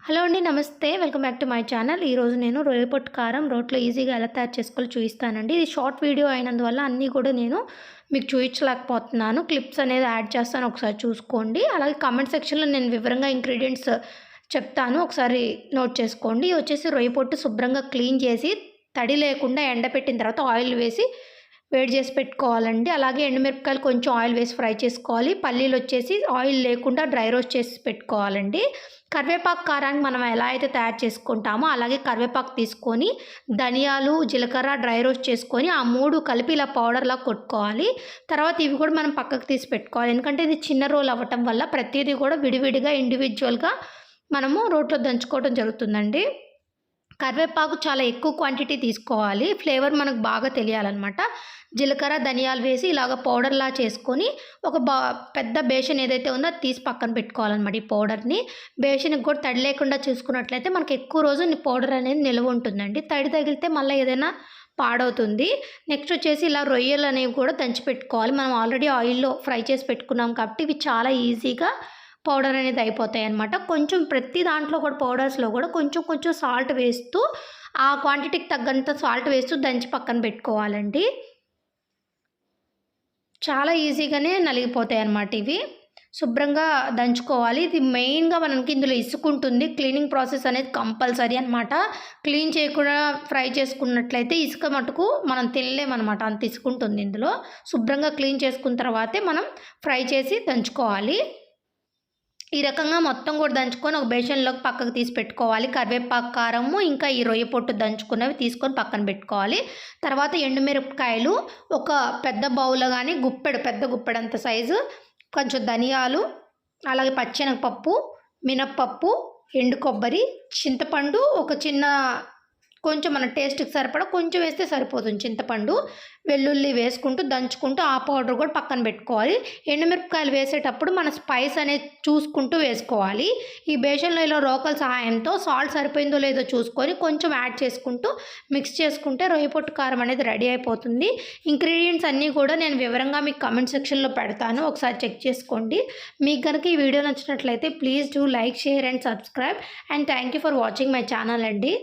Hello అండి. నమస్తే. Welcome back to my channel. ఈరోజు నేను రొయ్య పొట్టు కారం రోట్లో ఈజీగా ఎలా తయారు చేసుకోవాలో చూపిస్తానండి. ఇది షార్ట్ వీడియో అయినందువల్ల అన్నీ కూడా నేను మీకు చూపించలేకపోతున్నాను. క్లిప్స్ అనేది యాడ్ చేస్తాను, ఒకసారి చూసుకోండి. అలాగే కామెంట్ సెక్షన్లో నేను వివరంగా ఇంగ్రీడియంట్స్ చెప్తాను, ఒకసారి నోట్ చేసుకోండి. ఇవి వచ్చేసి రొయ్య పొట్టు శుభ్రంగా క్లీన్ చేసి తడి లేకుండా ఎండబెట్టిన తర్వాత ఆయిల్ వేసి వేడి చేసి పెట్టుకోవాలండి. అలాగే ఎండుమిరపకాయలు కొంచెం ఆయిల్ వేసి ఫ్రై చేసుకోవాలి. పల్లీలు వచ్చేసి ఆయిల్ లేకుండా డ్రై రోస్ట్ చేసి పెట్టుకోవాలండి. కరివేపాకు కారానికి మనం ఎలా అయితే తయారు చేసుకుంటామో అలాగే కరివేపాకు తీసుకొని ధనియాలు, జీలకర్ర డ్రై రోస్ట్ చేసుకొని ఆ 3 కలిపి ఇలా పౌడర్లా కొట్టుకోవాలి. తర్వాత ఇవి కూడా మనం పక్కకు తీసి పెట్టుకోవాలి. ఎందుకంటే ఇది చిన్న రోల్ అవ్వటం వల్ల ప్రతిదీ కూడా విడివిడిగా ఇండివిజువల్గా మనము రోట్లో దంచుకోవడం జరుగుతుందండి. కరివేపాకు చాలా ఎక్కువ క్వాంటిటీ తీసుకోవాలి, ఫ్లేవర్ మనకు బాగా తెలియాలన్నమాట. జీలకర్ర, ధనియాలు వేసి ఇలాగ పౌడర్లా చేసుకొని ఒక పెద్ద బేషన్ ఏదైతే ఉందో అది తీసి పక్కన పెట్టుకోవాలన్నమాట. ఈ పౌడర్ని బేషన్కి కూడా తడి లేకుండా చూసుకున్నట్లయితే మనకి ఎక్కువ రోజు పౌడర్ అనేది నిల్వ ఉంటుందండి. తడి తగిలితే మళ్ళీ ఏదైనా పాడవుతుంది. నెక్స్ట్ వచ్చేసి ఇలా రొయ్యలు అనేవి కూడా దంచి పెట్టుకోవాలి. మనం ఆల్రెడీ ఆయిల్లో ఫ్రై చేసి పెట్టుకున్నాం కాబట్టి ఇవి చాలా ఈజీగా పౌడర్ అనేది అయిపోతాయి అన్నమాట. కొంచెం ప్రతి దాంట్లో కూడా పౌడర్స్లో కూడా కొంచెం కొంచెం సాల్ట్ వేస్తూ ఆ క్వాంటిటీకి తగ్గంత సాల్ట్ వేస్తూ దంచి పక్కన పెట్టుకోవాలండి. చాలా ఈజీగానే నలిగిపోతాయి అన్నమాట. ఇవి శుభ్రంగా దంచుకోవాలి. ఇది మెయిన్గా మనకి ఇందులో ఇసుకుంటుంది. క్లీనింగ్ ప్రాసెస్ అనేది కంపల్సరీ అనమాట. క్లీన్ చేయకుండా ఫ్రై చేసుకున్నట్లయితే ఇసుక మటుకు మనం తినలేమన్నమాట, అంత ఇసుకుంటుంది ఇందులో. శుభ్రంగా క్లీన్ చేసుకున్న తర్వాతే మనం ఫ్రై చేసి దంచుకోవాలి. ఈ రకంగా మొత్తం కూడా దంచుకొని ఒక బేషన్లోకి పక్కకు తీసి పెట్టుకోవాలి. కరివేపాకు కారము ఇంకా ఈ రొయ్య పొట్టు దంచుకున్నవి తీసుకొని పక్కన పెట్టుకోవాలి. తర్వాత ఎండుమిరపకాయలు ఒక పెద్ద బౌల్లో కానీ పెద్ద గుప్పెడంత సైజు, కొంచెం ధనియాలు, అలాగే పచ్చెనగపప్పు, మినప్పప్పు, ఎండు కొబ్బరి, చింతపండు ఒక చిన్న కొంచెం మన టేస్ట్కి సరిపడా కొంచెం వేస్తే సరిపోతుంది చింతపండు, వెల్లుల్లి వేసుకుంటూ దంచుకుంటూ ఆ పౌడర్ కూడా పక్కన పెట్టుకోవాలి. ఎండుమిరపకాయలు వేసేటప్పుడు మన స్పైస్ అనేది చూసుకుంటూ వేసుకోవాలి. ఈ బేషన్లో ఇలా రోకల సహాయంతో సాల్ట్ సరిపోయిందో లేదో చూసుకొని కొంచెం యాడ్ చేసుకుంటూ మిక్స్ చేసుకుంటే రొయ్య పొట్టు కారం అనేది రెడీ అయిపోతుంది. ఇంగ్రీడియంట్స్ అన్నీ కూడా నేను వివరంగా మీకు కామెంట్ సెక్షన్లో పెడతాను, ఒకసారి చెక్ చేసుకోండి. మీకు కనుక ఈ వీడియో నచ్చినట్లయితే please do like, share and subscribe and thank you for watching my channel అండి.